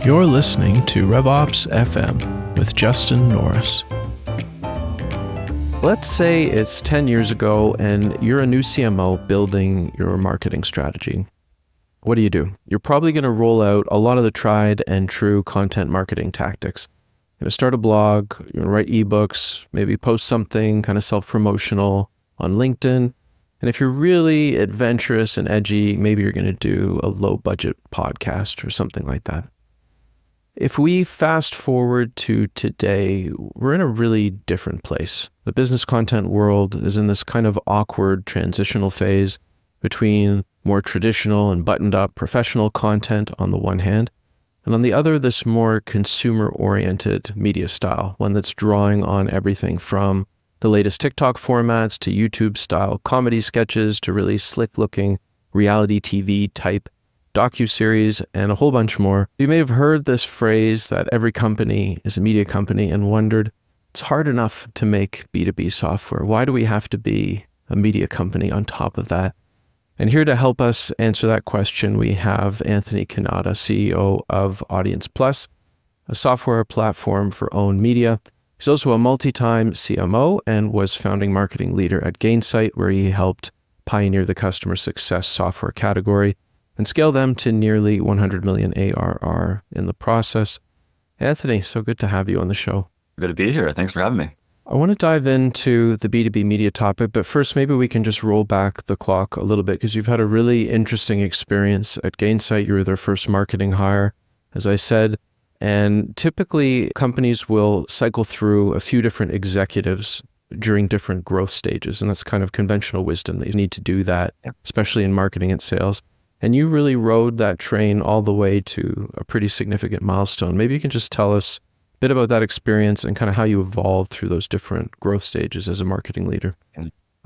You're listening to RevOps FM with Justin Norris. Let's say it's 10 years ago and you're a new CMO building your marketing strategy. What do? You're probably going to roll out a lot of the tried and true content marketing tactics. You're going to start a blog, you're going to write ebooks, maybe post something kind of self-promotional on LinkedIn. And if you're really adventurous and edgy, maybe you're going to do a low-budget podcast or something like that. If we fast forward to today, we're in a really different place. The business content world is in this kind of awkward transitional phase between more traditional and buttoned up professional content on the one hand, and on the other, this more consumer-oriented media style, one that's drawing on everything from the latest TikTok formats to YouTube-style comedy sketches to really slick-looking reality TV type docuseries, and a whole bunch more. You may have heard this phrase that every company is a media company and wondered, it's hard enough to make B2B software. Why do we have to be a media company on top of that? And here to help us answer that question, we have Anthony Kennada, CEO of AudiencePlus, a software platform for owned media. He's also a multi-time CMO and was founding marketing leader at Gainsight, where he helped pioneer the customer success software category and scale them to nearly 100 million ARR in the process. Anthony, so good to have you on the show. Good to be here. Thanks for having me. I want to dive into the B2B media topic, but first maybe we can just roll back the clock a little bit because you've had a really interesting experience at Gainsight. You were their first marketing hire, as I said, and typically companies will cycle through a few different executives during different growth stages, and that's kind of conventional wisdom that you need to do that, especially in marketing and sales. And you really rode that train all the way to a pretty significant milestone. Maybe you can just tell us a bit about that experience and kind of how you evolved through those different growth stages as a marketing leader.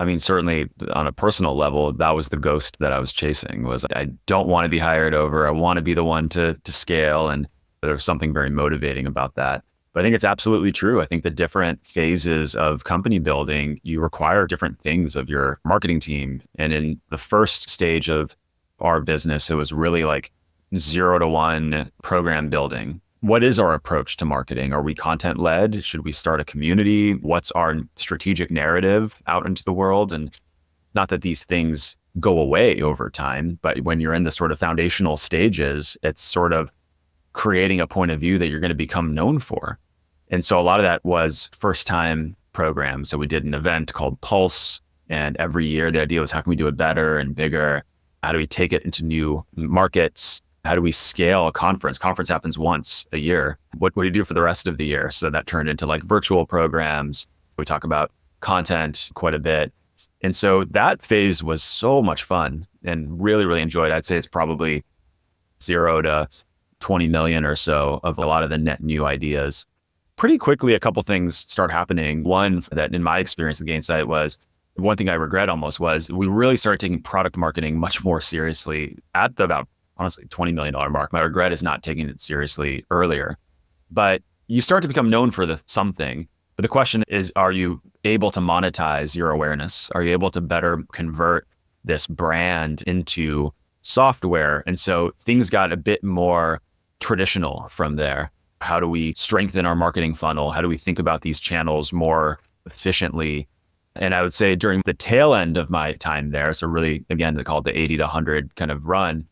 I mean, certainly on a personal level, that was the ghost that I was chasing, was I don't want to be hired over. I want to be the one to scale. And there's something very motivating about that. But I think it's absolutely true. I think the different phases of company building, you require different things of your marketing team. And in the first stage of our business, it was really like 0 to 1 program building. What is our approach to marketing? Are we content led? Should we start a community? What's our strategic narrative out into the world? And not that these things go away over time, but when you're in the sort of foundational stages, it's sort of creating a point of view that you're going to become known for. And so a lot of that was first time programs. So we did an event called Pulse, and every year the idea was, how can we do it better and bigger? How do we take it into new markets? How do we scale a conference? Conference happens once a year. What do you do for the rest of the year? So that turned into like virtual programs. We talk about content quite a bit. And so that phase was so much fun and really, really enjoyed. I'd say it's probably 0 to 20 million or so of a lot of the net new ideas. Pretty quickly, a couple things start happening. One that in my experience at Gainsight was, one thing I regret almost was we really started taking product marketing much more seriously at the about, honestly, $20 million mark. My regret is not taking it seriously earlier. But you start to become known for something. But the question is, are you able to monetize your awareness? Are you able to better convert this brand into software? And so things got a bit more traditional from there. How do we strengthen our marketing funnel? How do we think about these channels more efficiently? And I would say during the tail end of my time there, so really, again, they call it the 80 to 100 kind of run,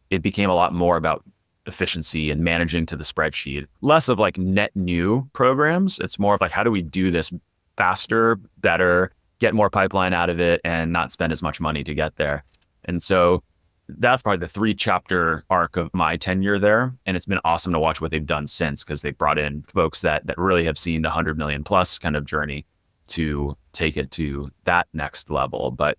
it became a lot more about efficiency and managing to the spreadsheet. Less of like net new programs. It's more of like, how do we do this faster, better, get more pipeline out of it, and not spend as much money to get there. And so that's probably the 3-chapter arc of my tenure there. And it's been awesome to watch what they've done since, because they've brought in folks that really have seen the 100 million plus kind of journey to take it to that next level. But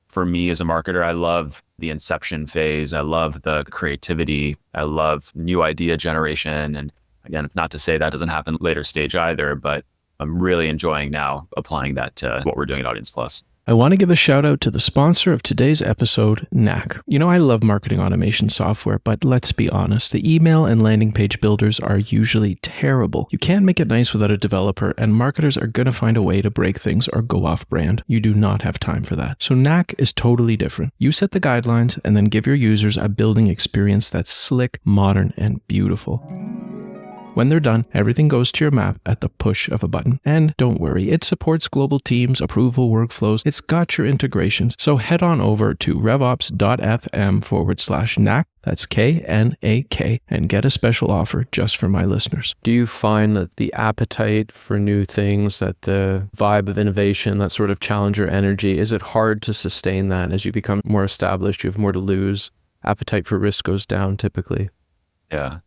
for me as a marketer, I love the inception phase. I love the creativity. I love new idea generation. And again, not to say that doesn't happen later stage either, but I'm really enjoying now applying that to what we're doing at AudiencePlus. I want to give a shout out to the sponsor of today's episode, Knack. You know, I love marketing automation software, but let's be honest, the email and landing page builders are usually terrible. You can't make it nice without a developer, and marketers are going to find a way to break things or go off brand. You do not have time for that. So Knack is totally different. You set the guidelines and then give your users a building experience that's slick, modern, and beautiful. When they're done, everything goes to your map at the push of a button. And don't worry, it supports global teams, approval workflows. It's got your integrations. So head on over to revops.fm/knack. That's KNAK, and get a special offer just for my listeners. Do you find that the appetite for new things, that the vibe of innovation, that sort of challenger energy, is it hard to sustain that as you become more established, you have more to lose? Appetite for risk goes down typically. Yeah.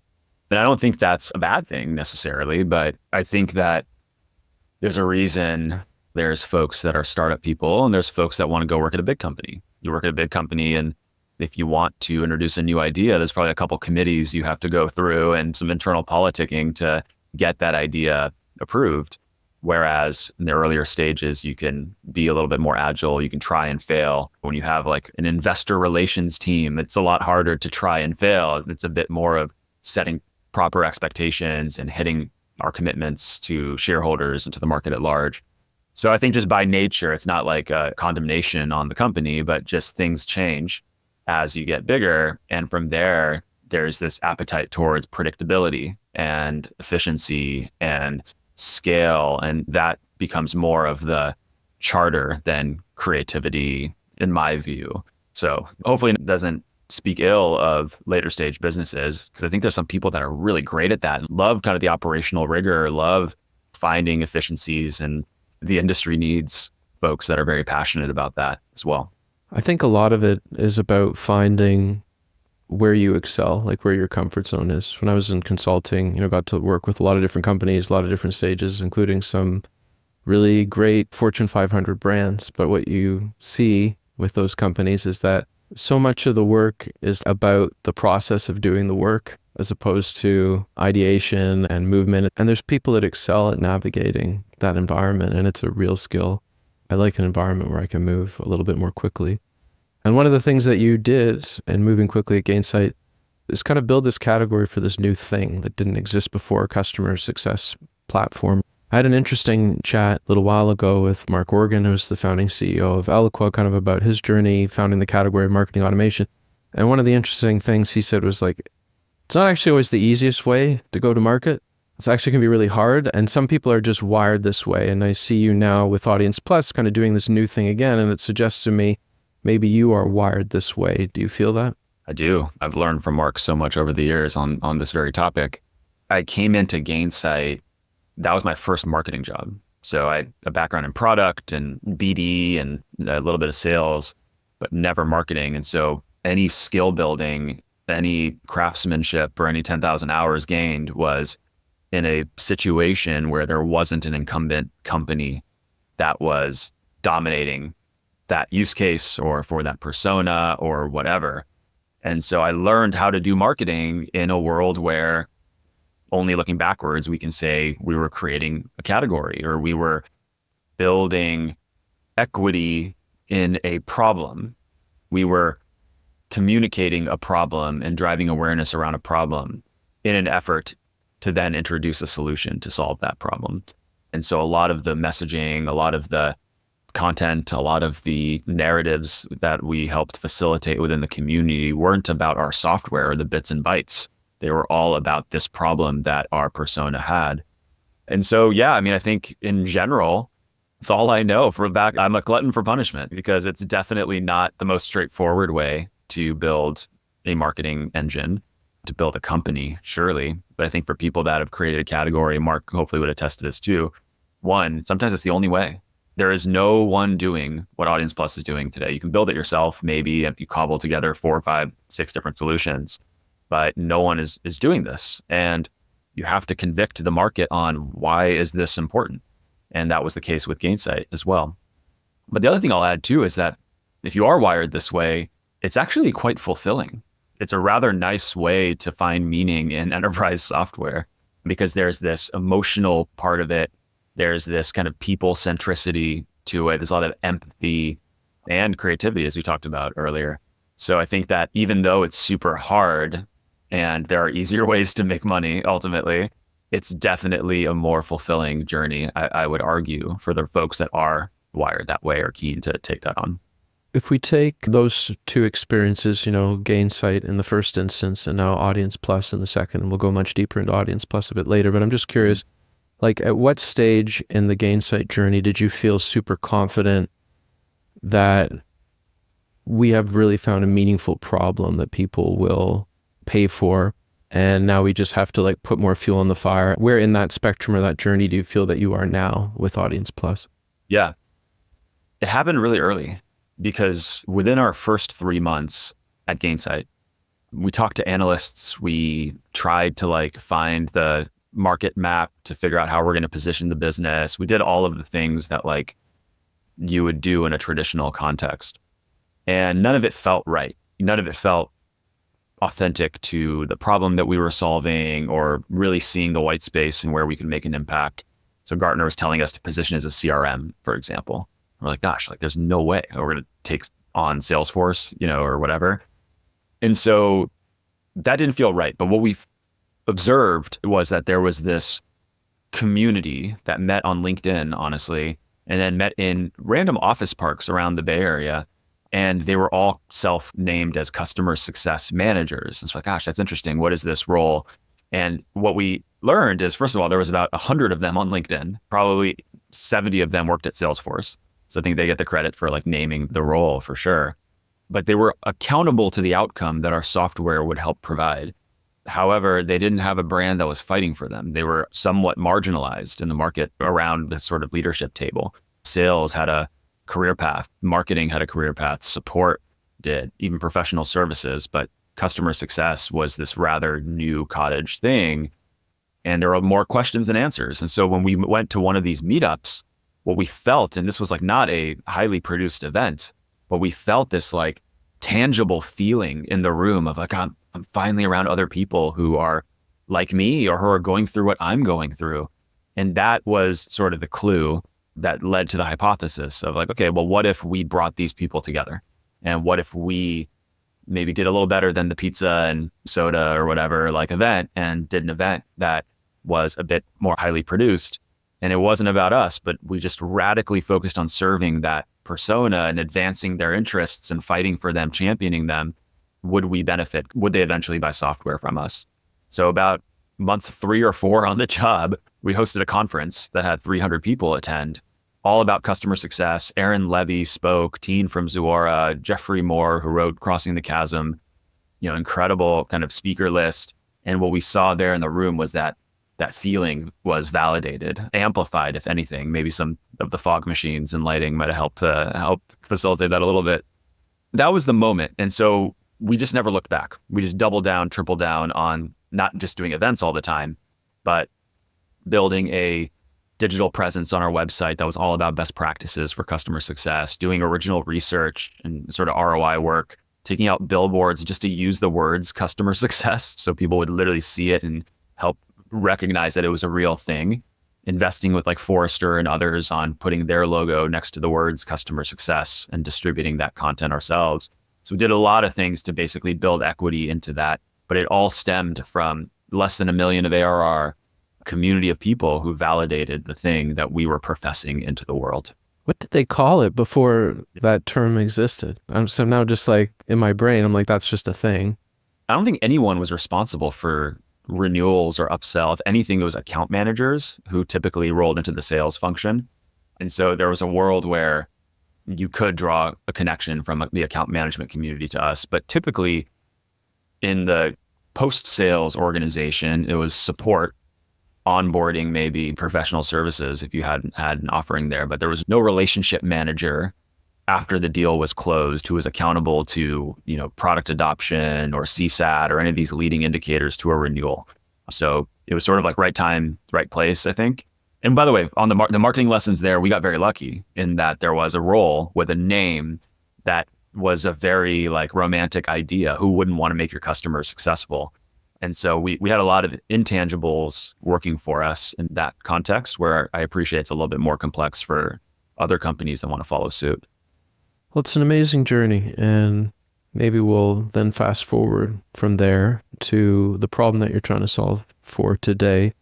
And I don't think that's a bad thing necessarily, but I think that there's a reason there's folks that are startup people and there's folks that want to go work at a big company. You work at a big company, and if you want to introduce a new idea, there's probably a couple committees you have to go through and some internal politicking to get that idea approved. Whereas in the earlier stages, you can be a little bit more agile. You can try and fail. When you have like an investor relations team, it's a lot harder to try and fail. It's a bit more of setting proper expectations and hitting our commitments to shareholders and to the market at large. So I think just by nature, it's not like a condemnation on the company, but just things change as you get bigger. And from there, there's this appetite towards predictability and efficiency and scale. And that becomes more of the charter than creativity, in my view. So hopefully it doesn't speak ill of later stage businesses, because I think there's some people that are really great at that and love kind of the operational rigor, love finding efficiencies, and the industry needs folks that are very passionate about that as well. I think a lot of it is about finding where you excel, like where your comfort zone is. When I was in consulting, got to work with a lot of different companies, a lot of different stages, including some really great Fortune 500 brands. But what you see with those companies is that so much of the work is about the process of doing the work as opposed to ideation and movement. And there's people that excel at navigating that environment, and it's a real skill. I like an environment where I can move a little bit more quickly. And one of the things that you did in moving quickly at Gainsight is kind of build this category for this new thing that didn't exist before, customer success platform. I had an interesting chat a little while ago with Mark Organ, who's the founding CEO of Eloqua, kind of about his journey founding the category of marketing automation. And one of the interesting things he said was like, it's not actually always the easiest way to go to market. It's actually going to be really hard. And some people are just wired this way. And I see you now with AudiencePlus kind of doing this new thing again. And it suggests to me, maybe you are wired this way. Do you feel that? I do. I've learned from Mark so much over the years on this very topic. I came into Gainsight. That was my first marketing job. So I had a background in product and BD and a little bit of sales, but never marketing. And so any skill building, any craftsmanship, or any 10,000 hours gained was in a situation where there wasn't an incumbent company that was dominating that use case or for that persona or whatever. And so I learned how to do marketing in a world where only looking backwards, we can say we were creating a category or we were building equity in a problem. We were communicating a problem and driving awareness around a problem in an effort to then introduce a solution to solve that problem. And so a lot of the messaging, a lot of the content, a lot of the narratives that we helped facilitate within the community weren't about our software or the bits and bytes. They were all about this problem that our persona had. And so, yeah, I mean, I think in general, it's all I know for back. I'm a glutton for punishment because it's definitely not the most straightforward way to build a marketing engine, to build a company, surely. But I think for people that have created a category, Mark hopefully would attest to this too. One, sometimes it's the only way. There is no one doing what AudiencePlus is doing today. You can build it yourself, maybe if you cobble together 4, 5, 6 different solutions, but no one is doing this. And you have to convict the market on why is this important. And that was the case with Gainsight as well. But the other thing I'll add too is that if you are wired this way, it's actually quite fulfilling. It's a rather nice way to find meaning in enterprise software because there's this emotional part of it. There's this kind of people centricity to it. There's a lot of empathy and creativity, as we talked about earlier. So I think that even though it's super hard and there are easier ways to make money, ultimately, it's definitely a more fulfilling journey, I would argue, for the folks that are wired that way or keen to take that on. If we take those two experiences, Gainsight in the first instance and now AudiencePlus in the second, and we'll go much deeper into AudiencePlus a bit later, but I'm just curious, like at what stage in the Gainsight journey did you feel super confident that we have really found a meaningful problem that people will pay for, and now we just have to like put more fuel on the fire? Where in that spectrum or that journey do you feel that you are now with AudiencePlus? Yeah, it happened really early because within our first 3 months at Gainsight, we talked to analysts. We tried to like find the market map to figure out how we're going to position the business. We did all of the things that like you would do in a traditional context. And none of it felt right. None of it felt authentic to the problem that we were solving or really seeing the white space and where we could make an impact. So Gartner was telling us to position as a CRM, for example. We're like, gosh, like there's no way we're going to take on Salesforce, or whatever. And so that didn't feel right. But what we observed was that there was this community that met on LinkedIn, honestly, and then met in random office parks around the Bay Area. And they were all self-named as customer success managers. And so like, gosh, that's interesting. What is this role? And what we learned is, first of all, there was about 100 of them on LinkedIn. Probably 70 of them worked at Salesforce. So I think they get the credit for like naming the role for sure. But they were accountable to the outcome that our software would help provide. However, they didn't have a brand that was fighting for them. They were somewhat marginalized in the market around the sort of leadership table. Sales had a career path, marketing had a career path, support did, even professional services, but customer success was this rather new cottage thing. And there were more questions than answers. And so when we went to one of these meetups, what we felt, and this was like not a highly produced event, but we felt this like tangible feeling in the room of like, I'm finally around other people who are like me or who are going through what I'm going through. And that was sort of the clue that led to the hypothesis of like, okay, well, what if we brought these people together? And what if we maybe did a little better than the pizza and soda or whatever like event and did an event that was a bit more highly produced? And it wasn't about us, but we just radically focused on serving that persona and advancing their interests and fighting for them, championing them. Would we benefit? Would they eventually buy software from us? So about month 3 or 4 on the job, we hosted a conference that had 300 people attend, all about customer success. Aaron Levy spoke, Teen from Zuora, Jeffrey Moore, who wrote Crossing the Chasm, incredible kind of speaker list. And what we saw there in the room was that feeling was validated, amplified, if anything. Maybe some of the fog machines and lighting might have helped facilitate that a little bit. That was the moment. And so we just never looked back. We just doubled down, tripled down on not just doing events all the time, but building a digital presence on our website that was all about best practices for customer success, doing original research and sort of ROI work, taking out billboards just to use the words customer success so people would literally see it and help recognize that it was a real thing, investing with like Forrester and others on putting their logo next to the words customer success and distributing that content ourselves. So we did a lot of things to basically build equity into that, but it all stemmed from less than $1 million of ARR, a community of people who validated the thing that we were professing into the world. What did they call it before that term existed? So now just like in my brain, I'm like, that's just a thing. I don't think anyone was responsible for renewals or upsell. If anything, it was account managers who typically rolled into the sales function. And so there was a world where you could draw a connection from the account management community to us. But typically in the post-sales organization, it was support, onboarding, maybe professional services if you hadn't had an offering there. But there was no relationship manager after the deal was closed who was accountable to, product adoption or CSAT or any of these leading indicators to a renewal. So it was sort of like right time, right place, I think. And by the way, on the marketing lessons there, we got very lucky in that there was a role with a name that was a very like romantic idea. Who wouldn't want to make your customers successful? And so we had a lot of intangibles working for us in that context, where I appreciate it's a little bit more complex for other companies that want to follow suit. Well, it's an amazing journey, and maybe we'll then fast forward from there to the problem that you're trying to solve for today.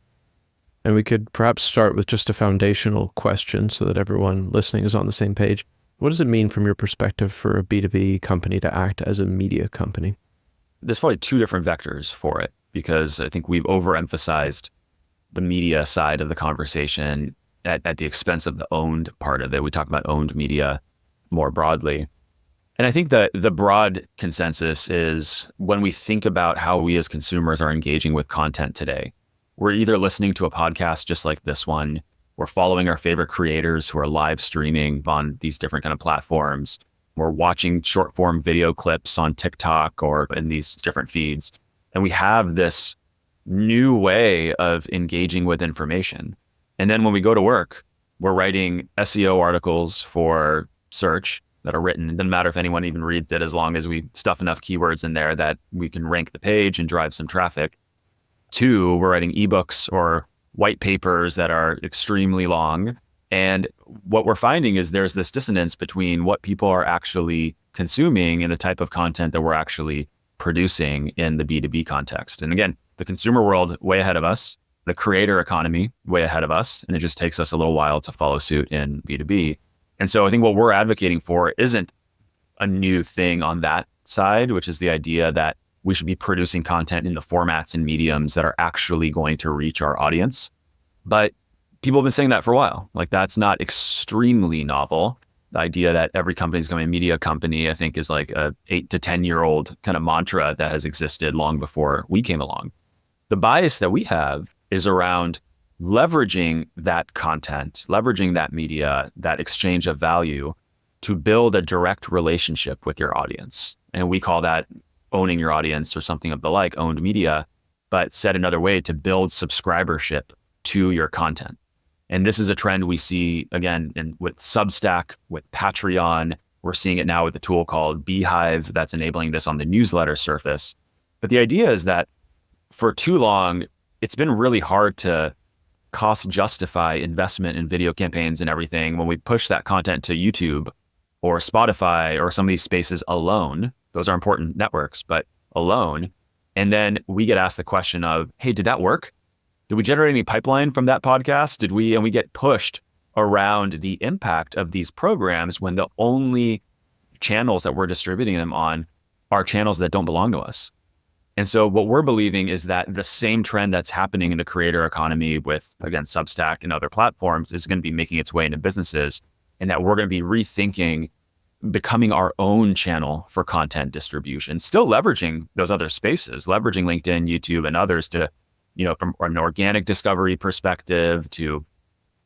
And we could perhaps start with just a foundational question so that everyone listening is on the same page. What does it mean from your perspective for a B2B company to act as a media company? There's probably two different vectors for it, because I think we've overemphasized the media side of the conversation at the expense of the owned part of it. We talk about owned media more broadly. And I think that the broad consensus is when we think about how we as consumers are engaging with content today, we're either listening to a podcast just like this one, we're following our favorite creators who are live streaming on these different kind of platforms, we're watching short form video clips on TikTok or in these different feeds. And we have this new way of engaging with information. And then when we go to work, we're writing SEO articles for search that are written. It doesn't matter if anyone even reads it, as long as we stuff enough keywords in there that we can rank the page and drive some traffic. Two, we're writing ebooks or white papers that are extremely long. And what we're finding is there's this dissonance between what people are actually consuming and the type of content that we're actually producing in the B2B context. And again, the consumer world way ahead of us, the creator economy way ahead of us, and it just takes us a little while to follow suit in B2B. And so I think what we're advocating for isn't a new thing on that side, which is the idea that we should be producing content in the formats and mediums that are actually going to reach our audience. But people have been saying that for a while. Like, that's not extremely novel. The idea that every company is going to be a media company, I think, is like a 8 to 10-year-old kind of mantra that has existed long before we came along. The bias that we have is around leveraging that content, leveraging that media, that exchange of value to build a direct relationship with your audience. And we call that owning your audience or something of the like, owned media, but said another way, to build subscribership to your content. And this is a trend we see again with Substack, with Patreon. We're seeing it now with a tool called Beehive that's enabling this on the newsletter surface. But the idea is that for too long, it's been really hard to cost justify investment in video campaigns and everything when we push that content to YouTube or Spotify or some of these spaces alone. Those are important networks, but alone. And then we get asked the question of, hey, did that work? Did we generate any pipeline from that podcast? And we get pushed around the impact of these programs when the only channels that we're distributing them on are channels that don't belong to us. And so what we're believing is that the same trend that's happening in the creator economy with, again, Substack and other platforms is going to be making its way into businesses, and that we're going to be rethinking becoming our own channel for content distribution, still leveraging those other spaces, leveraging LinkedIn, YouTube, and others to, from an organic discovery perspective to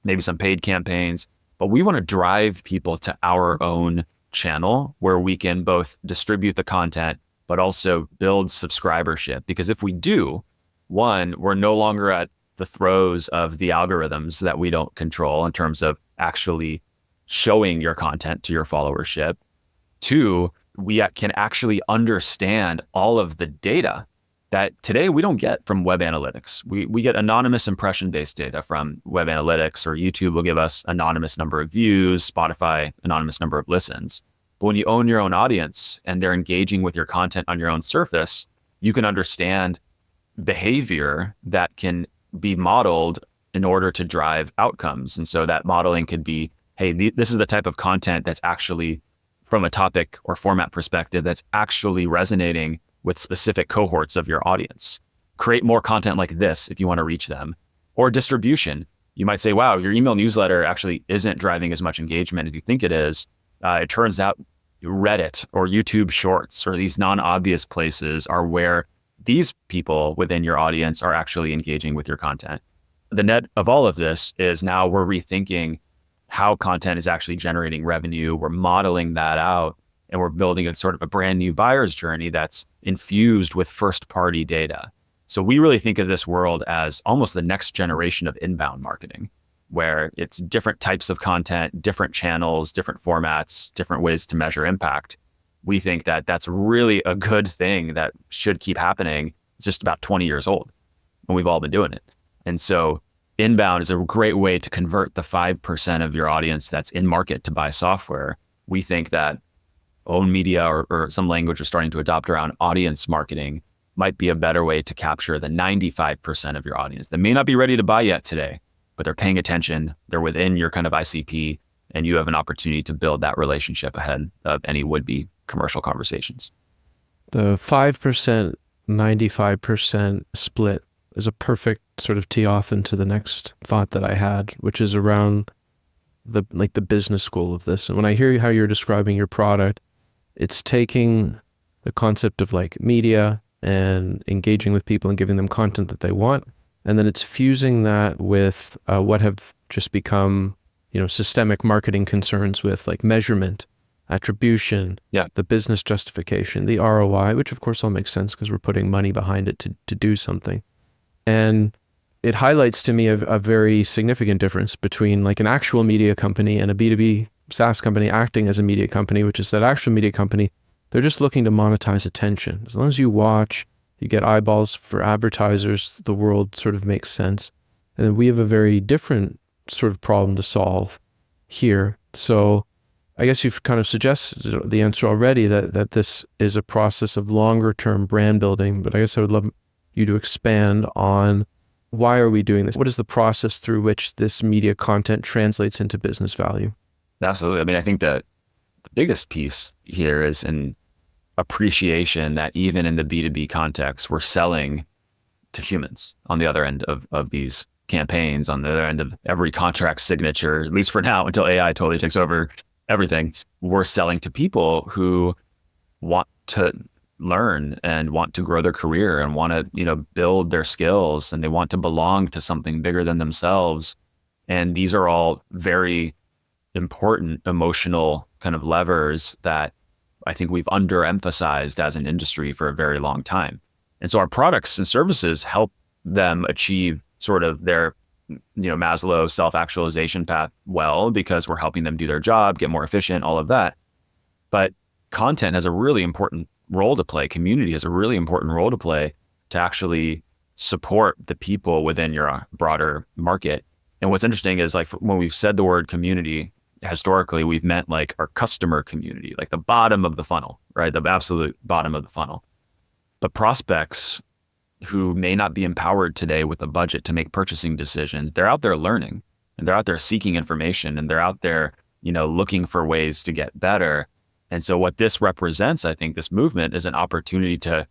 maybe some paid campaigns. But we want to drive people to our own channel where we can both distribute the content, but also build subscribership. Because if we do, one, we're no longer at the throes of the algorithms that we don't control in terms of actually showing your content to your followership. Two, we can actually understand all of the data that today we don't get from web analytics. We get anonymous impression-based data from web analytics, or YouTube will give us anonymous number of views, Spotify, anonymous number of listens. But when you own your own audience and they're engaging with your content on your own surface, you can understand behavior that can be modeled in order to drive outcomes. And so that modeling could be, hey, this is the type of content that's actually, from a topic or format perspective, that's actually resonating with specific cohorts of your audience. Create more content like this if you want to reach them. Or distribution. You might say, wow, your email newsletter actually isn't driving as much engagement as you think it is. It turns out Reddit or YouTube Shorts or these non-obvious places are where these people within your audience are actually engaging with your content. The net of all of this is now we're rethinking how content is actually generating revenue. We're modeling that out, and we're building a sort of a brand new buyer's journey that's infused with first-party data. So we really think of this world as almost the next generation of inbound marketing, where it's different types of content, different channels, different formats, different ways to measure impact. We think that that's really a good thing that should keep happening. It's just about 20 years old, and we've all been doing it. And so inbound is a great way to convert the 5% of your audience that's in market to buy software. We think that own media or some language we're starting to adopt around audience marketing might be a better way to capture the 95% of your audience that may not be ready to buy yet today, but they're paying attention, they're within your kind of ICP, and you have an opportunity to build that relationship ahead of any would-be commercial conversations. The 5%, 95% split is a perfect sort of tee off into the next thought that I had, which is around the business school of this. And when I hear how you're describing your product, it's taking the concept of like media and engaging with people and giving them content that they want. And then it's fusing that with what have just become, systemic marketing concerns with like measurement, attribution, the business justification, the ROI, which of course all makes sense because we're putting money behind it to do something. And it highlights to me a very significant difference between like an actual media company and a B2B SaaS company acting as a media company, which is that actual media company, they're just looking to monetize attention. As long as you watch, you get eyeballs for advertisers, the world sort of makes sense. And then we have a very different sort of problem to solve here. So I guess you've kind of suggested the answer already that this is a process of longer term brand building, but I guess I would love you to expand on why are we doing this? What is the process through which this media content translates into business value? Absolutely. I mean, I think that the biggest piece here is an appreciation that even in the B2B context, we're selling to humans on the other end of these campaigns, on the other end of every contract signature, at least for now, until AI totally takes over everything. We're selling to people who want to learn and want to grow their career and want to, build their skills, and they want to belong to something bigger than themselves. And these are all very important emotional kind of levers that I think we've underemphasized as an industry for a very long time. And so our products and services help them achieve sort of their, Maslow self-actualization path well, because we're helping them do their job, get more efficient, all of that. But content has a really important role to play. Community has a really important role to play to actually support the people within your broader market. And what's interesting is like when we've said the word community, historically, we've meant like our customer community, like the bottom of the funnel, right? The absolute bottom of the funnel. But prospects who may not be empowered today with a budget to make purchasing decisions, they're out there learning, and they're out there seeking information, and they're out there, looking for ways to get better. And so what this represents, I think this movement is an opportunity to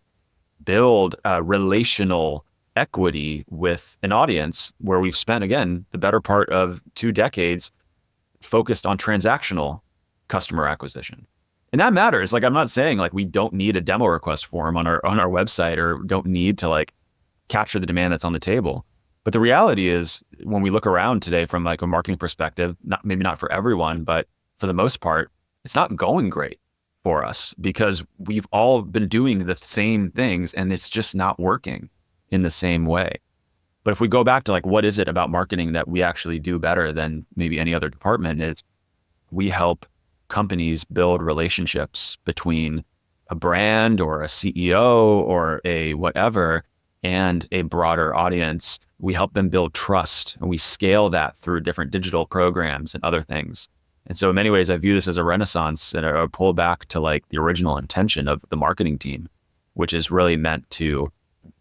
build a relational equity with an audience where we've spent, again, the better part of 2 decades focused on transactional customer acquisition. And that matters. Like, I'm not saying like we don't need a demo request form on our website, or don't need to like capture the demand that's on the table. But the reality is, when we look around today from like a marketing perspective, maybe not for everyone, but for the most part, it's not going great for us because we've all been doing the same things and it's just not working in the same way. But if we go back to like, what is it about marketing that we actually do better than maybe any other department, is we help companies build relationships between a brand or a CEO or a whatever and a broader audience. We help them build trust, and we scale that through different digital programs and other things. And so in many ways, I view this as a renaissance and a pull back to like the original intention of the marketing team, which is really meant to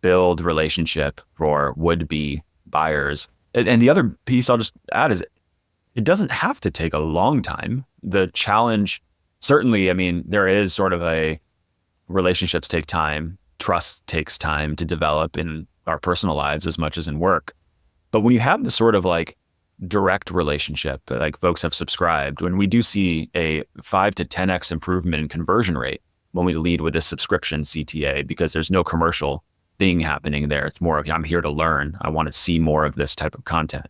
build relationship for would-be buyers. And the other piece I'll just add is it doesn't have to take a long time. The challenge, certainly, I mean, there is sort of a relationships take time, trust takes time to develop in our personal lives as much as in work. But when you have the sort of like direct relationship, like folks have subscribed, when we do see a 5 to 10x improvement in conversion rate when we lead with a subscription CTA, because there's no commercial thing happening there. It's more of, I'm here to learn. I want to see more of this type of content.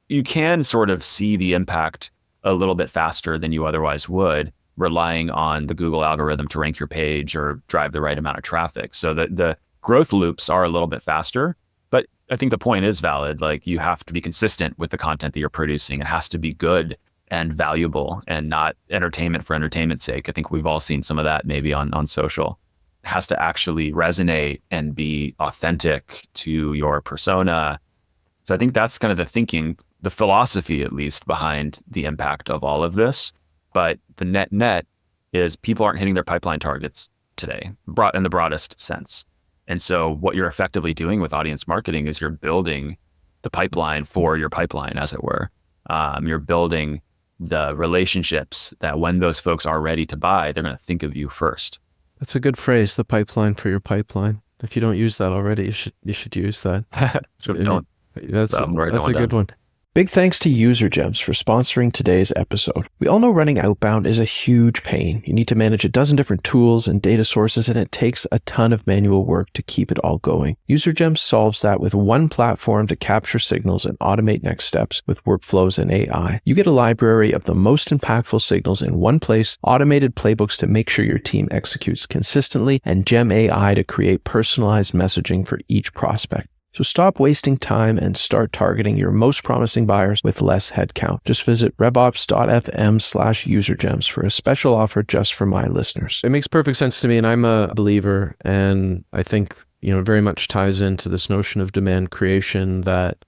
You can sort of see the impact a little bit faster than you otherwise would, relying on the Google algorithm to rank your page or drive the right amount of traffic. So the growth loops are a little bit faster, but I think the point is valid. Like, you have to be consistent with the content that you're producing. It has to be good and valuable and not entertainment for entertainment's sake. I think we've all seen some of that maybe on social. It has to actually resonate and be authentic to your persona. So I think that's kind of the thinking, the philosophy, at least, behind the impact of all of this. But the net is people aren't hitting their pipeline targets today, in the broadest sense. And so what you're effectively doing with audience marketing is you're building the pipeline for your pipeline, as it were. You're building the relationships that when those folks are ready to buy, they're going to think of you first. That's a good phrase, the pipeline for your pipeline. If you don't use that already, you should use that. That's a good one. Big thanks to UserGems for sponsoring today's episode. We all know running outbound is a huge pain. You need to manage a dozen different tools and data sources, and it takes a ton of manual work to keep it all going. UserGems solves that with one platform to capture signals and automate next steps with workflows and AI. You get a library of the most impactful signals in one place, automated playbooks to make sure your team executes consistently, and Gem AI to create personalized messaging for each prospect. So stop wasting time and start targeting your most promising buyers with less headcount. Just visit revops.fm/usergems for a special offer just for my listeners. It makes perfect sense to me, and I'm a believer, and I think, very much ties into this notion of demand creation that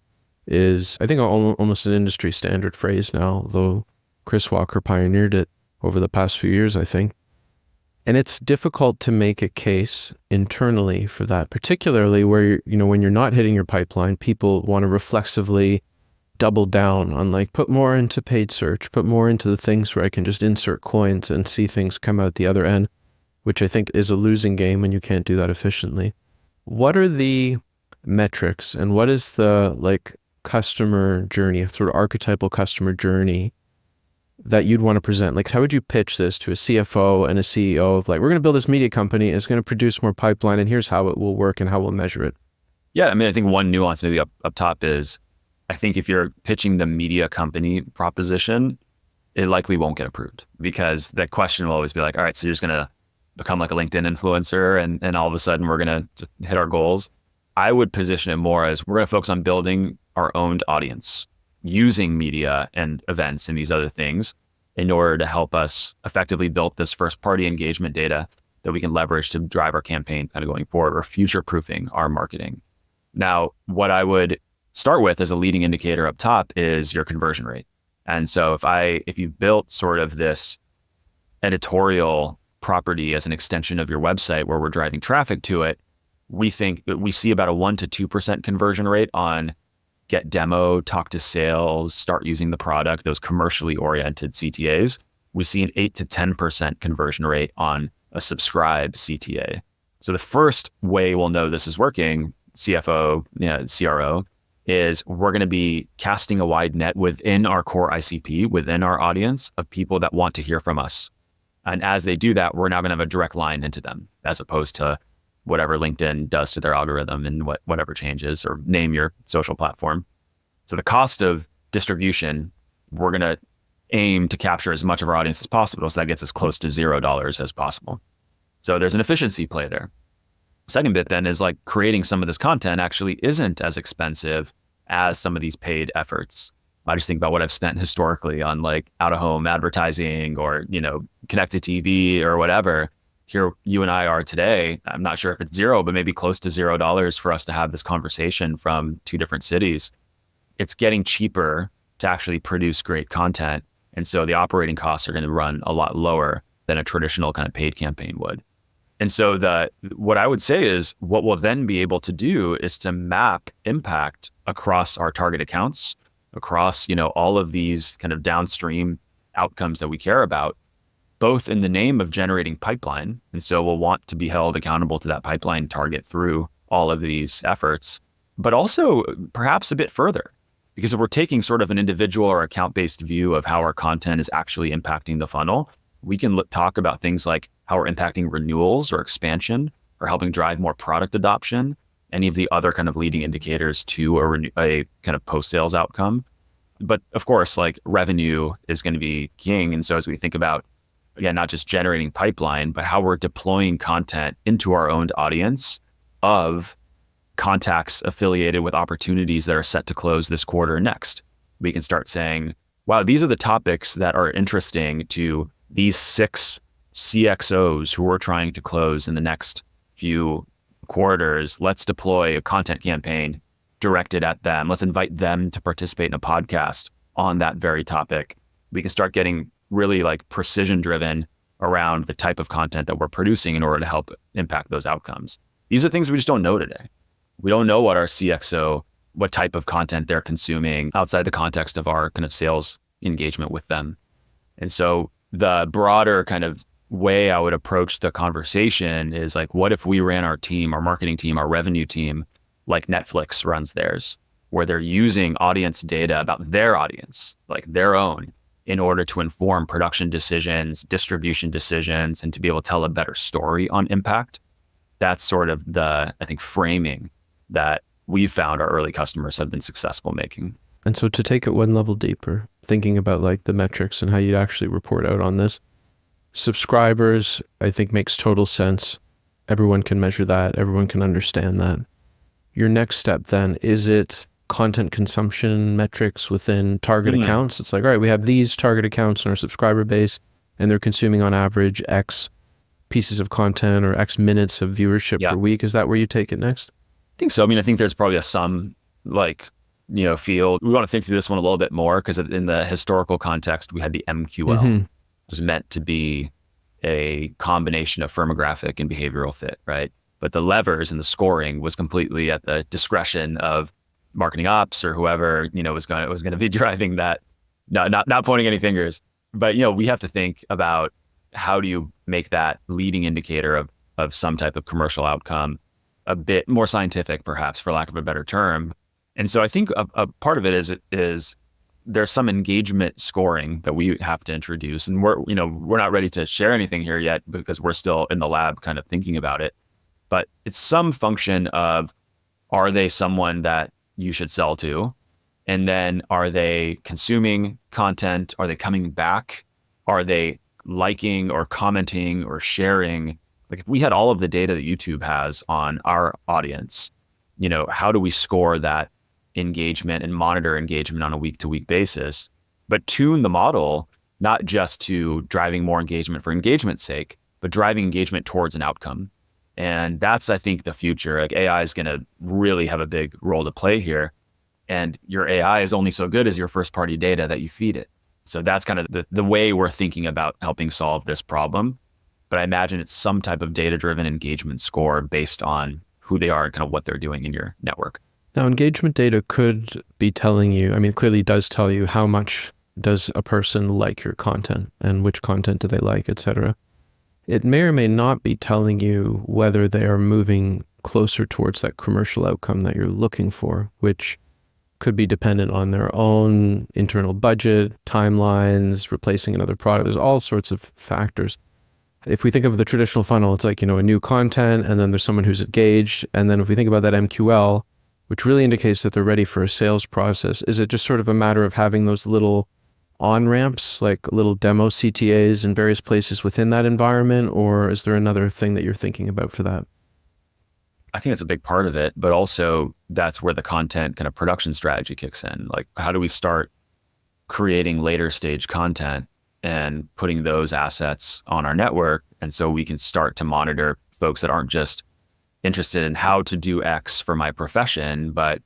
is, I think, almost an industry standard phrase now, though Chris Walker pioneered it over the past few years, I think. And it's difficult to make a case internally for that, particularly where, when you're not hitting your pipeline, people want to reflexively double down on put more into paid search, put more into the things where I can just insert coins and see things come out the other end, which I think is a losing game when you can't do that efficiently. What are the metrics and what is the customer journey, sort of archetypal customer journey that you'd want to present? How would you pitch this to a CFO and a CEO of we're going to build this media company, it's going to produce more pipeline, and here's how it will work and how we'll measure it? Yeah, I think one nuance maybe up top is, I think if you're pitching the media company proposition, it likely won't get approved, because that question will always be all right, so you're just going to become a LinkedIn influencer and all of a sudden we're going to hit our goals. I would position it more as we're going to focus on building our own audience, using media and events and these other things in order to help us effectively build this first party engagement data that we can leverage to drive our campaign kind of going forward, or future-proofing our marketing. Now, what I would start with as a leading indicator up top is your conversion rate. And so if you've built sort of this editorial property as an extension of your website where we're driving traffic to it, we think that we see about a 1% to 2% conversion rate on get demo, talk to sales, start using the product, those commercially oriented CTAs. We see an 8% to 10% conversion rate on a subscribe CTA. So the first way we'll know this is working, CFO, CRO, is we're going to be casting a wide net within our core ICP, within our audience of people that want to hear from us. And as they do that, we're now going to have a direct line into them, as opposed to whatever LinkedIn does to their algorithm and whatever changes, or name your social platform. So the cost of distribution, we're going to aim to capture as much of our audience as possible. So that gets us close to $0 as possible. So there's an efficiency play there. Second bit then is creating some of this content actually isn't as expensive as some of these paid efforts. I just think about what I've spent historically on out of home advertising or, connected TV or whatever. Here you and I are today, I'm not sure if it's zero, but maybe close to $0 for us to have this conversation from two different cities. It's getting cheaper to actually produce great content. And so the operating costs are going to run a lot lower than a traditional kind of paid campaign would. And so what I would say is what we'll then be able to do is to map impact across our target accounts, across, all of these kind of downstream outcomes that we care about, both in the name of generating pipeline. And so we'll want to be held accountable to that pipeline target through all of these efforts, but also perhaps a bit further, because if we're taking sort of an individual or account-based view of how our content is actually impacting the funnel, we can talk about things like how we're impacting renewals or expansion, or helping drive more product adoption, any of the other kind of leading indicators to a kind of post-sales outcome. But of course, revenue is going to be king. And so as we think about, again, not just generating pipeline, but how we're deploying content into our own audience of contacts affiliated with opportunities that are set to close this quarter next. We can start saying, wow, these are the topics that are interesting to these 6 CXOs who we're trying to close in the next few quarters. Let's deploy a content campaign direct it at them. Let's invite them to participate in a podcast on that very topic. We can start getting really like precision driven around the type of content that we're producing in order to help impact those outcomes. These are things we just don't know today. We don't know what our CXO, what type of content they're consuming outside the context of our kind of sales engagement with them. And so the broader kind of way I would approach the conversation is like, what if we ran our team, our marketing team, our revenue team, like Netflix runs theirs, where they're using audience data about their audience, like their own, in order to inform production decisions, distribution decisions, and to be able to tell a better story on impact. That's sort of the, I think, framing that we've found our early customers have been successful making. And so to take it one level deeper, thinking about like the metrics and how you'd actually report out on this, subscribers, I think makes total sense. Everyone can measure that. Everyone can understand that. Your next step then, is it content consumption metrics within target accounts? It's like, all right, we have these target accounts in our subscriber base and they're consuming on average X pieces of content or X minutes of viewership per week. Is that where you take it next? I think so. I mean, I think there's probably a sum like, field. We want to think through this one a little bit more because in the historical context, we had the MQL. It was meant to be a combination of firmographic and behavioral fit, right? But the levers and the scoring was completely at the discretion of marketing ops or whoever, was going to be driving that. Not pointing any fingers, but we have to think about how do you make that leading indicator of some type of commercial outcome a bit more scientific, perhaps, for lack of a better term. And so I think a part of it is there's some engagement scoring that we have to introduce, and we're not ready to share anything here yet because we're still in the lab kind of thinking about it. But it's some function of, are they someone that you should sell to? And then are they consuming content? Are they coming back? Are they liking or commenting or sharing? Like if we had all of the data that YouTube has on our audience, how do we score that engagement and monitor engagement on a week-to-week basis, but tune the model not just to driving more engagement for engagement's sake, but driving engagement towards an outcome. And that's, I think, the future. Like AI is going to really have a big role to play here. And your AI is only so good as your first-party data that you feed it. So that's kind of the way we're thinking about helping solve this problem. But I imagine it's some type of data-driven engagement score based on who they are and kind of what they're doing in your network. Now, engagement data could be telling you, it clearly does tell you how much does a person like your content and which content do they like, et cetera. It may or may not be telling you whether they are moving closer towards that commercial outcome that you're looking for, which could be dependent on their own internal budget, timelines, replacing another product. There's all sorts of factors. If we think of the traditional funnel, it's like, a new content, and then there's someone who's engaged. And then if we think about that MQL, which really indicates that they're ready for a sales process, is it just sort of a matter of having those little on-ramps, like little demo CTAs in various places within that environment? Or is there another thing that you're thinking about for that? I think it's a big part of it, but also that's where the content kind of production strategy kicks in. Like, how do we start creating later stage content and putting those assets on our network? And so we can start to monitor folks that aren't just interested in how to do X for my profession, but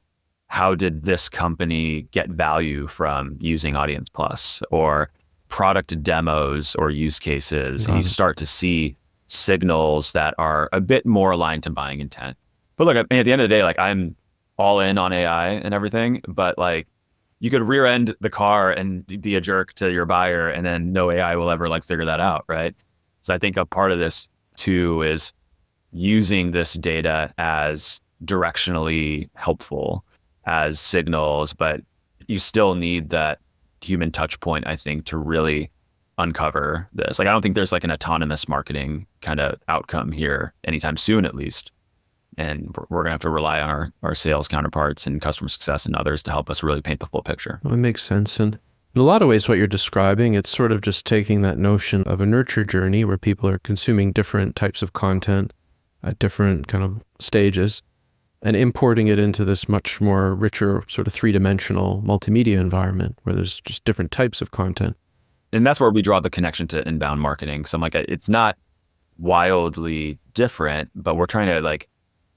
how did this company get value from using AudiencePlus, or product demos or use cases? And you start to see signals that are a bit more aligned to buying intent. But look, at the end of the day, like, I'm all in on AI and everything, but like, you could rear end the car and be a jerk to your buyer, and then no AI will ever like figure that out, right? So I think a part of this too is using this data as directionally helpful, as signals, but you still need that human touch point, I think, to really uncover this. Like, I don't think there's like an autonomous marketing kind of outcome here anytime soon, at least. And we're gonna have to rely on our sales counterparts and customer success and others to help us really paint the full picture. Well, it makes sense. And in a lot of ways, what you're describing, it's sort of just taking that notion of a nurture journey where people are consuming different types of content at different kind of stages, and importing it into this much more richer sort of three-dimensional multimedia environment where there's just different types of content. And that's where we draw the connection to inbound marketing. So I'm like, it's not wildly different, but we're trying to like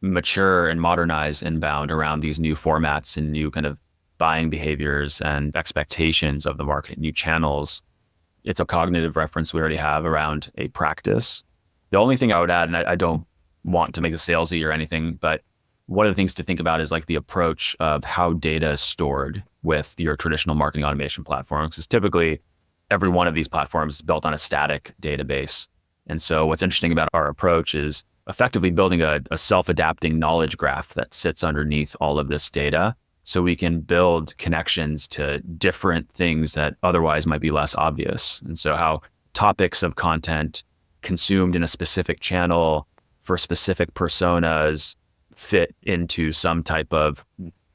mature and modernize inbound around these new formats and new kind of buying behaviors and expectations of the market, new channels. It's a cognitive reference we already have around a practice. The only thing I would add, and I don't want to make it salesy or anything, but one of the things to think about is like the approach of how data is stored with your traditional marketing automation platforms. Because typically every one of these platforms is built on a static database. And so what's interesting about our approach is effectively building a self-adapting knowledge graph that sits underneath all of this data. So we can build connections to different things that otherwise might be less obvious. And so how topics of content consumed in a specific channel for specific personas fit into some type of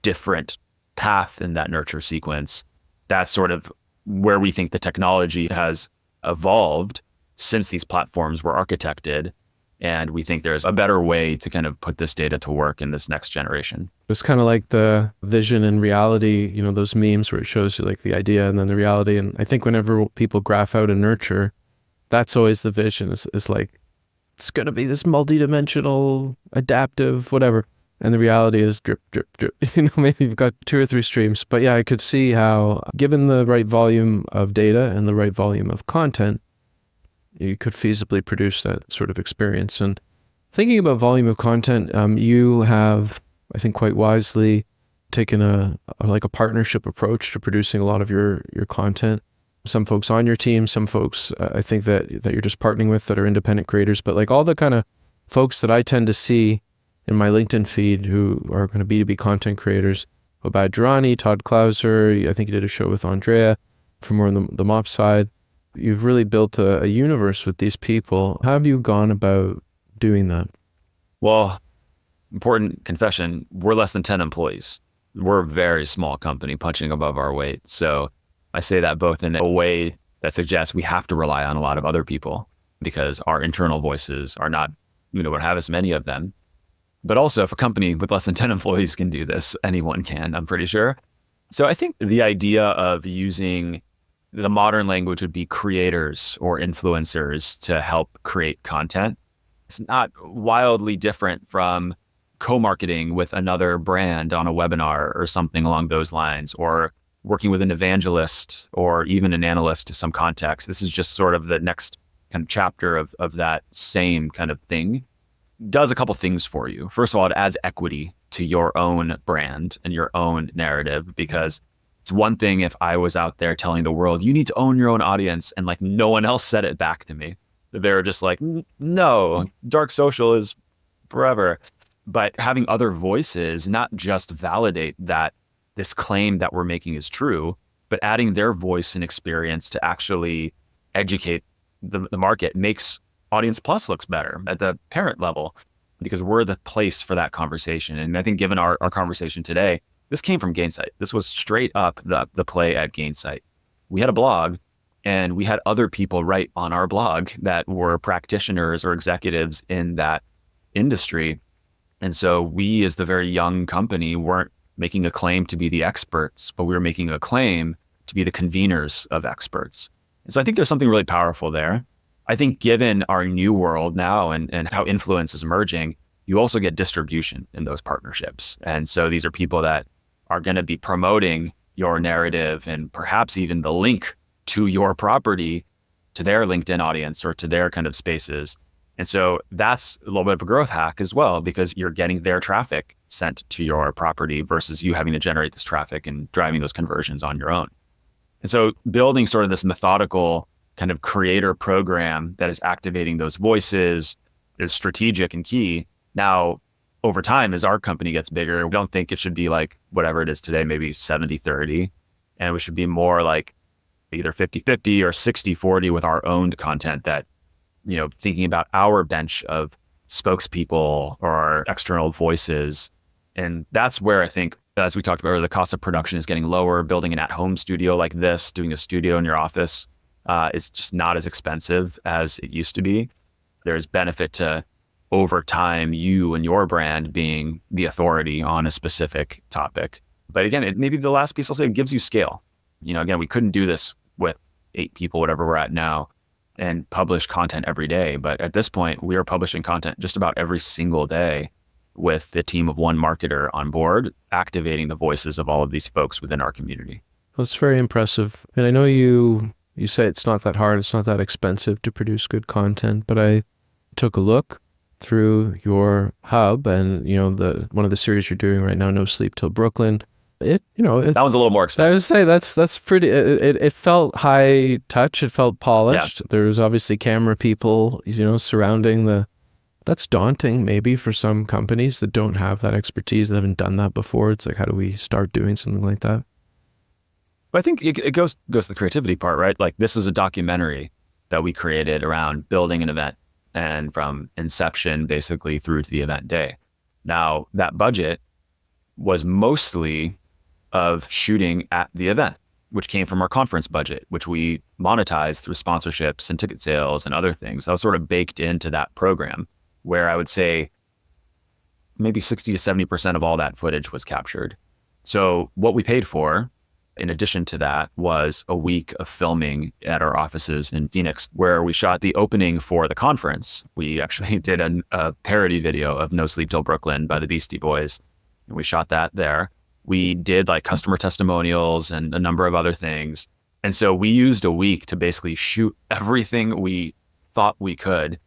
different path in that nurture sequence. That's sort of where we think the technology has evolved since these platforms were architected. And we think there's a better way to kind of put this data to work in this next generation. It's kind of like the vision and reality, those memes where it shows you like the idea and then the reality. And I think whenever people graph out a nurture, that's always the vision is like, it's going to be this multidimensional, adaptive, whatever. And the reality is drip, drip, drip. Maybe you've got 2 or 3 streams. But yeah, I could see how given the right volume of data and the right volume of content, you could feasibly produce that sort of experience. And thinking about volume of content, you have, I think quite wisely, taken a partnership approach to producing a lot of your content. Some folks on your team, some folks I think that you're just partnering with that are independent creators, but like all the kind of folks that I tend to see in my LinkedIn feed who are kind of B2B content creators, Obad Durrani, Todd Klauser, I think you did a show with Andrea from more on the mop side. You've really built a universe with these people. How have you gone about doing that? Well, important confession, we're less than 10 employees. We're a very small company punching above our weight. So I say that both in a way that suggests we have to rely on a lot of other people because our internal voices are not, we don't have as many of them. But also if a company with less than 10 employees can do this, anyone can, I'm pretty sure. So I think the idea of using the modern language would be creators or influencers to help create content. It's not wildly different from co-marketing with another brand on a webinar or something along those lines, or working with an evangelist or even an analyst to some context. This is just sort of the next kind of chapter of that same kind of thing. Does a couple things for you. First of all, it adds equity to your own brand and your own narrative, because it's one thing if I was out there telling the world, you need to own your own audience, and like no one else said it back to me. They're just like, no, dark social is forever. But having other voices not just validate that this claim that we're making is true, but adding their voice and experience to actually educate the market makes AudiencePlus looks better at the parent level, because we're the place for that conversation. And I think given our conversation today, this came from Gainsight. This was straight up the play at Gainsight. We had a blog and we had other people write on our blog that were practitioners or executives in that industry. And so we, as the very young company, weren't making a claim to be the experts, but we were making a claim to be the conveners of experts. And so I think there's something really powerful there. I think given our new world now and how influence is emerging, you also get distribution in those partnerships. And so these are people that are going to be promoting your narrative and perhaps even the link to your property to their LinkedIn audience or to their kind of spaces. And so that's a little bit of a growth hack as well, because you're getting their traffic sent to your property versus you having to generate this traffic and driving those conversions on your own. And so building sort of this methodical kind of creator program that is activating those voices is strategic and key. Now, over time, as our company gets bigger, we don't think it should be like whatever it is today, maybe 70-30. And we should be more like either 50-50 or 60-40 with our owned content that, thinking about our bench of spokespeople or our external voices. And that's where I think, as we talked about earlier, the cost of production is getting lower. Building an at-home studio like this, doing a studio in your office is just not as expensive as it used to be. There's benefit to, over time, you and your brand being the authority on a specific topic. But again, maybe the last piece I'll say, it gives you scale. Again, we couldn't do this with 8 people, whatever we're at now, and publish content every day. But at this point, we are publishing content just about every single day. with a team of one marketer on board, activating the voices of all of these folks within our community. Well, it's very impressive. And I know you say it's not that hard, it's not that expensive to produce good content, but I took a look through your hub and, one of the series you're doing right now, No Sleep Till Brooklyn. That was a little more expensive. I would say that's pretty, it felt high touch. It felt polished. Yeah. There's obviously camera people, surrounding that's daunting maybe for some companies that don't have that expertise, that haven't done that before. It's like, how do we start doing something like that? But I think it goes to the creativity part, right? Like, this is a documentary that we created around building an event, and from inception basically through to the event day. Now, that budget was mostly of shooting at the event, which came from our conference budget, which we monetized through sponsorships and ticket sales and other things. That was sort of baked into that program, where I would say maybe 60 to 70% of all that footage was captured. So what we paid for, in addition to that, was a week of filming at our offices in Phoenix, where we shot the opening for the conference. We actually did a parody video of No Sleep Till Brooklyn by the Beastie Boys, and we shot that there. We did like customer testimonials and a number of other things. And so we used a week to basically shoot everything we thought we could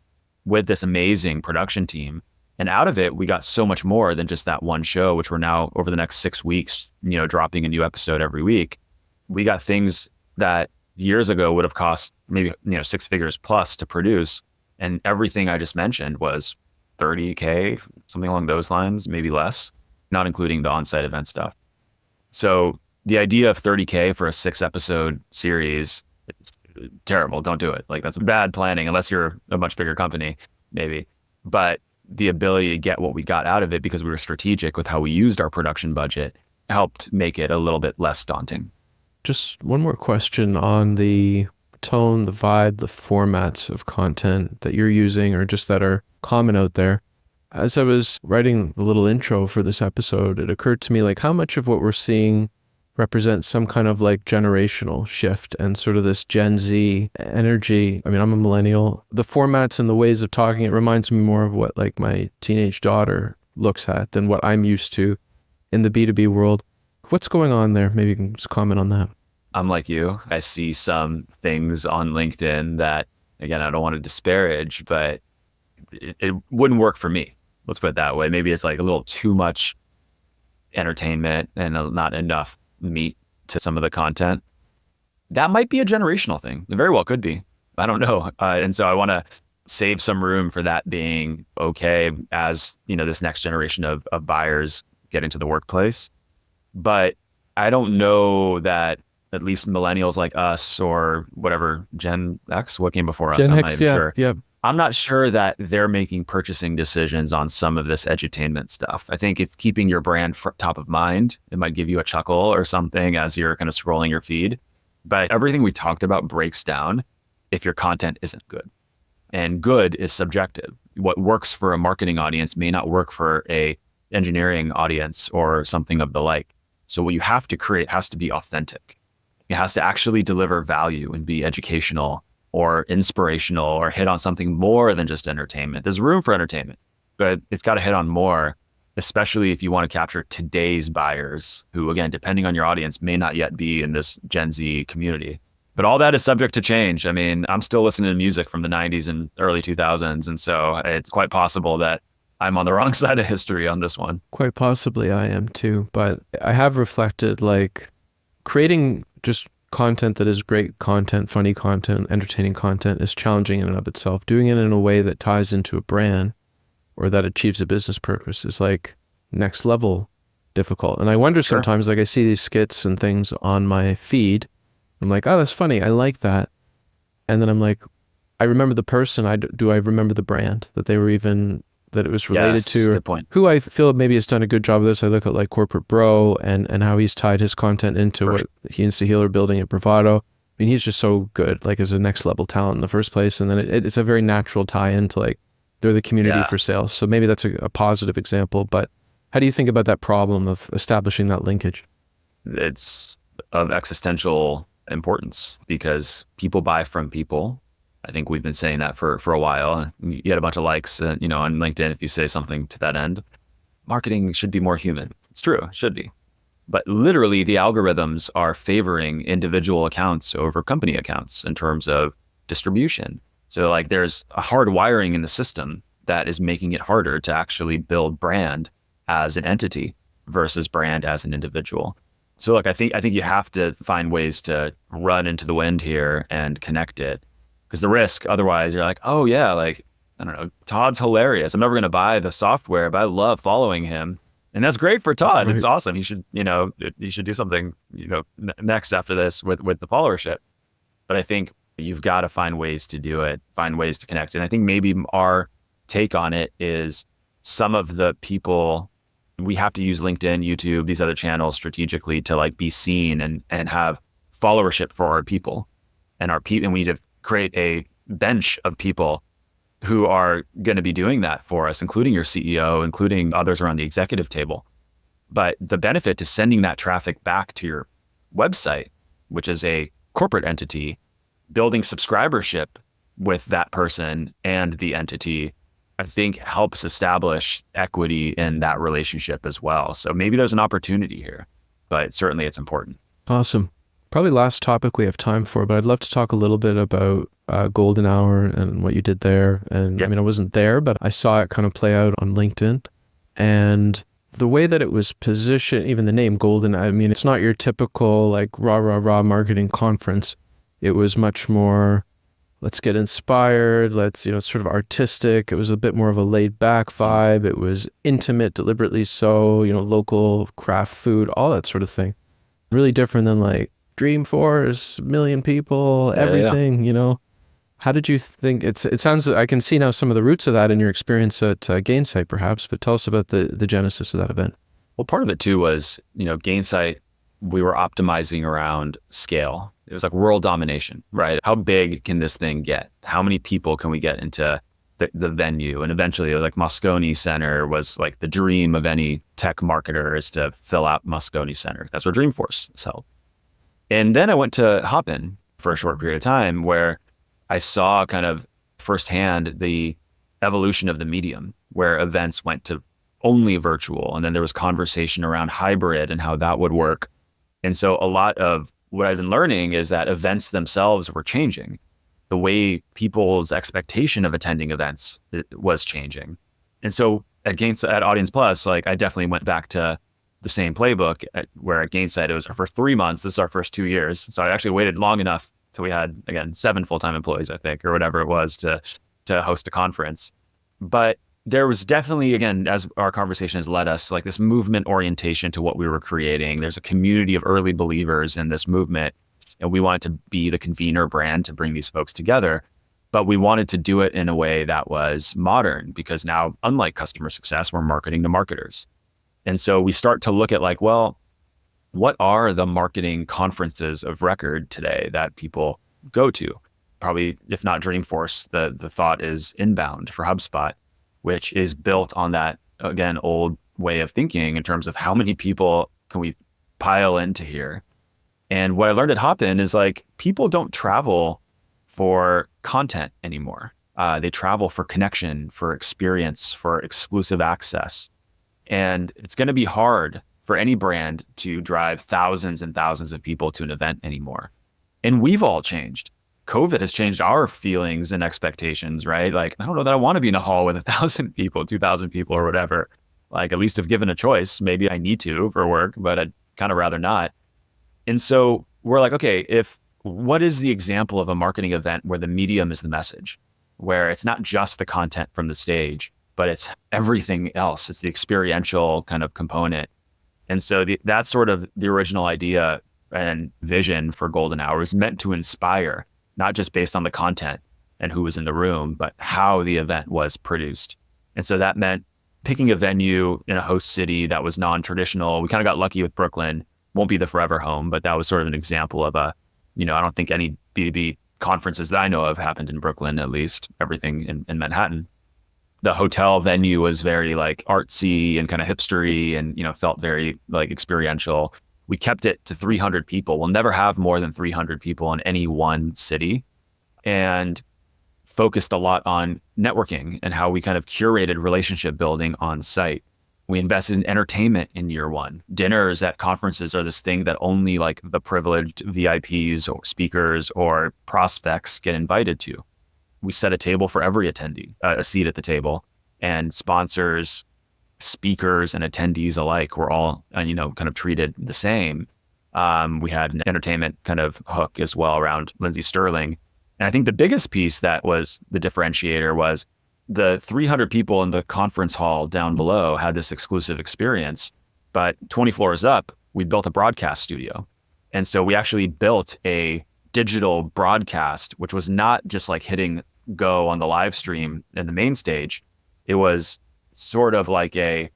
with this amazing production team. And out of it, we got so much more than just that one show, which we're now over the next 6 weeks, dropping a new episode every week. We got things that years ago would have cost maybe, 6 figures plus to produce. And everything I just mentioned was $30K, something along those lines, maybe less, not including the on-site event stuff. So the idea of $30K for a 6-episode series, it's terrible. Don't do it. Like, that's bad planning, unless you're a much bigger company, maybe. But the ability to get what we got out of it, because we were strategic with how we used our production budget, helped make it a little bit less daunting. Just one more question on the tone, the vibe, the formats of content that you're using, or just that are common out there. As I was writing the little intro for this episode, it occurred to me, like, how much of what we're seeing represents some kind of like generational shift and sort of this Gen Z energy. I mean, I'm a millennial. The formats and the ways of talking, it reminds me more of what like my teenage daughter looks at than what I'm used to in the B2B world. What's going on there? Maybe you can just comment on that. I'm like you. I see some things on LinkedIn that, again, I don't want to disparage, but it wouldn't work for me. Let's put it that way. Maybe it's like a little too much entertainment and not enough meat to some of the content. That might be a generational thing. It very well could be. I don't know. And so I want to save some room for that being okay as, this next generation of buyers get into the workplace. But I don't know that at least millennials like us, or whatever, Gen X, what came before us? Gen I'm X, not even sure. Yeah. I'm not sure that they're making purchasing decisions on some of this edutainment stuff. I think it's keeping your brand top of mind. It might give you a chuckle or something as you're kind of scrolling your feed. But everything we talked about breaks down if your content isn't good. And good is subjective. What works for a marketing audience may not work for a engineering audience or something of the like. So what you have to create has to be authentic. It has to actually deliver value and be educational or inspirational, or hit on something more than just entertainment. There's room for entertainment, but it's got to hit on more, especially if you want to capture today's buyers who, again, depending on your audience, may not yet be in this Gen Z community. But all that is subject to change. I mean, I'm still listening to music from the 90s and early 2000s. And so it's quite possible that I'm on the wrong side of history on this one. Quite possibly I am too. But I have reflected, like, creating just content that is great content, funny content, entertaining content is challenging in and of itself. Doing it in a way that ties into a brand or that achieves a business purpose is like next level difficult. And I wonder sometimes, like, I see these skits and things on my feed. I'm like, oh, that's funny. I like that. And then I'm like, I remember the person. Do I remember the brand that they were even, that it was related to? Good point. Who I feel maybe has done a good job of this. I look at like Corporate Bro and how he's tied his content into what he and Sahil are building at Bravado. I mean, he's just so good, like, as a next level talent in the first place. And then it's a very natural tie into, like, they're the community for sales. So maybe that's a positive example. But how do you think about that problem of establishing that linkage? It's of existential importance because people buy from people. I think we've been saying that for a while. You get a bunch of likes, on LinkedIn if you say something to that end. marketing should be more human. It's true, it should be. But literally the algorithms are favoring individual accounts over company accounts in terms of distribution. So like there's a hard wiring in the system that is making it harder to actually build brand as an entity versus brand as an individual. So look, I think you have to find ways to run into the wind here and connect it. Because the risk, otherwise you're like, oh yeah, like, I don't know, Todd's hilarious. I'm never going to buy the software, but I love following him. And that's great for Todd. Right. It's awesome. He should do something, next after this with the followership. But I think you've got to find ways to do it, find ways to connect. And I think maybe our take on it is some of the people, we have to use LinkedIn, YouTube, these other channels strategically to like be seen and have followership for our people. And we need to create a bench of people who are going to be doing that for us, including your CEO, including others around the executive table. But the benefit to sending that traffic back to your website, which is a corporate entity, building subscribership with that person and the entity, I think helps establish equity in that relationship as well. So maybe there's an opportunity here, but certainly it's important. Awesome. Probably last topic we have time for, but I'd love to talk a little bit about Golden Hour and what you did there. And I mean, I wasn't there, but I saw it kind of play out on LinkedIn. And the way that it was positioned, even the name Golden, I mean, it's not your typical like rah marketing conference. It was much more, let's get inspired. Let's, sort of artistic. It was a bit more of a laid back vibe. It was intimate, deliberately so, local craft food, all that sort of thing. Really different than like Dreamforce, million people, everything, How did you think, it sounds, I can see now some of the roots of that in your experience at Gainsight perhaps, but tell us about the genesis of that event. Well, part of it too was, Gainsight, we were optimizing around scale. It was like world domination, right? How big can this thing get? How many people can we get into the venue? And eventually like Moscone Center was like the dream of any tech marketer, is to fill out Moscone Center. That's where Dreamforce is held. And then I went to Hopin for a short period of time where I saw kind of firsthand the evolution of the medium, where events went to only virtual. And then there was conversation around hybrid and how that would work. And so a lot of what I've been learning is that events themselves were changing. The way people's expectation of attending events was changing. And so at AudiencePlus, like I definitely went back to the same playbook where at Gainsight, it was our first 3 months. This is our first 2 years. So I actually waited long enough till we had, again, 7 full-time employees, I think, or whatever it was to host a conference. But there was definitely, again, as our conversation has led us, like this movement orientation to what we were creating. There's a community of early believers in this movement, and we wanted to be the convener brand to bring these folks together. But we wanted to do it in a way that was modern, because now, unlike customer success, we're marketing to marketers. And so we start to look at like, well, what are the marketing conferences of record today that people go to? Probably, if not Dreamforce, the thought is Inbound for HubSpot, which is built on that, again, old way of thinking in terms of how many people can we pile into here. And what I learned at Hopin is like, people don't travel for content anymore. They travel for connection, for experience, for exclusive access. And it's going to be hard for any brand to drive thousands and thousands of people to an event anymore. And we've all changed. COVID has changed our feelings and expectations, right? Like, I don't know that I want to be in a hall with 1,000 people, 2,000 people or whatever. Like, at least if given a choice, maybe I need to for work, but I'd kind of rather not. And so we're like, okay, what is the example of a marketing event where the medium is the message, where it's not just the content from the stage, but it's everything else. It's the experiential kind of component. And so that's sort of the original idea and vision for Golden Hour, is meant to inspire, not just based on the content and who was in the room, but how the event was produced. And so that meant picking a venue in a host city that was non-traditional. We kind of got lucky with Brooklyn. Won't be the forever home, but that was sort of an example of I don't think any B2B conferences that I know of happened in Brooklyn, at least. Everything in Manhattan. The hotel venue was very like artsy and kind of hipstery and, felt very like experiential. We kept it to 300 people. We'll never have more than 300 people in any one city, and focused a lot on networking and how we kind of curated relationship building on site. We invested in entertainment in year one. Dinners at conferences are this thing that only like the privileged VIPs or speakers or prospects get invited to. We set a table for every attendee, a seat at the table, and sponsors, speakers, and attendees alike were all, kind of treated the same. We had an entertainment kind of hook as well around Lindsey Sterling. And I think the biggest piece that was the differentiator was the 300 people in the conference hall down below had this exclusive experience, but 20 floors up, we built a broadcast studio. And so we actually built a digital broadcast, which was not just like hitting go on the live stream in the main stage. It was sort of like a,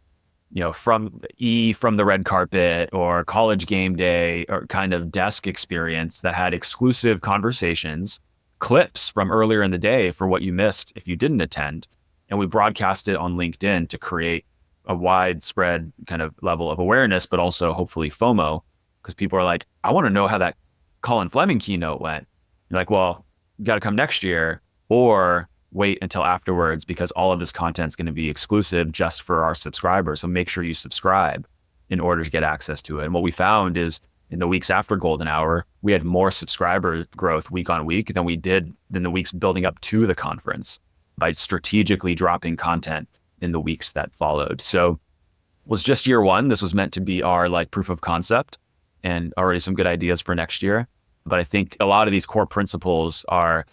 from the red carpet or college game day or kind of desk experience that had exclusive conversations, clips from earlier in the day for what you missed if you didn't attend. And we broadcast it on LinkedIn to create a widespread kind of level of awareness, but also hopefully FOMO, because people are like, I want to know how that Colin Fleming keynote went. You're like, well, you got to come next year or wait until afterwards because all of this content is going to be exclusive just for our subscribers. So make sure you subscribe in order to get access to it. And what we found is in the weeks after Golden Hour, we had more subscriber growth week on week than we did in the weeks building up to the conference by strategically dropping content in the weeks that followed. So it was just year one. This was meant to be our like proof of concept and already some good ideas for next year. But I think a lot of these core principles are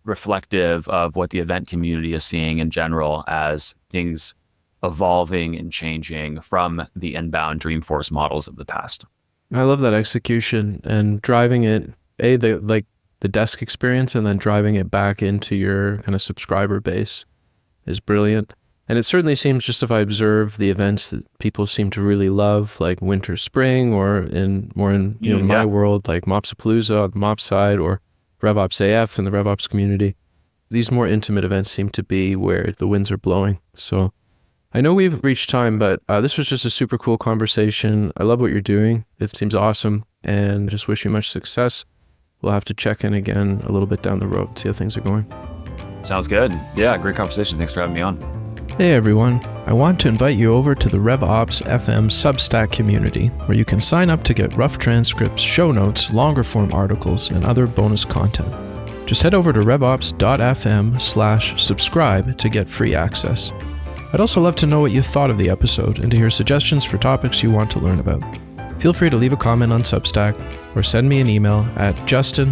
reflective of what the event community is seeing in general as things evolving and changing from the inbound Dreamforce models of the past. I love that execution and driving it, the desk experience, and then driving it back into your kind of subscriber base is brilliant. And it certainly seems, just if I observe the events that people seem to really love, like Winter Spring, or in my world, like Mopsapalooza on the Mop side, or RevOps AF in the RevOps community. These more intimate events seem to be where the winds are blowing. So I know we've reached time, but this was just a super cool conversation. I love what you're doing. It seems awesome, and just wish you much success. We'll have to check in again a little bit down the road, see how things are going. Sounds good. Yeah, great conversation. Thanks for having me on. Hey everyone, I want to invite you over to the RevOps FM Substack community, where you can sign up to get rough transcripts, show notes, longer form articles, and other bonus content. Just head over to revops.fm/subscribe to get free access. I'd also love to know what you thought of the episode and to hear suggestions for topics you want to learn about. Feel free to leave a comment on Substack or send me an email at justin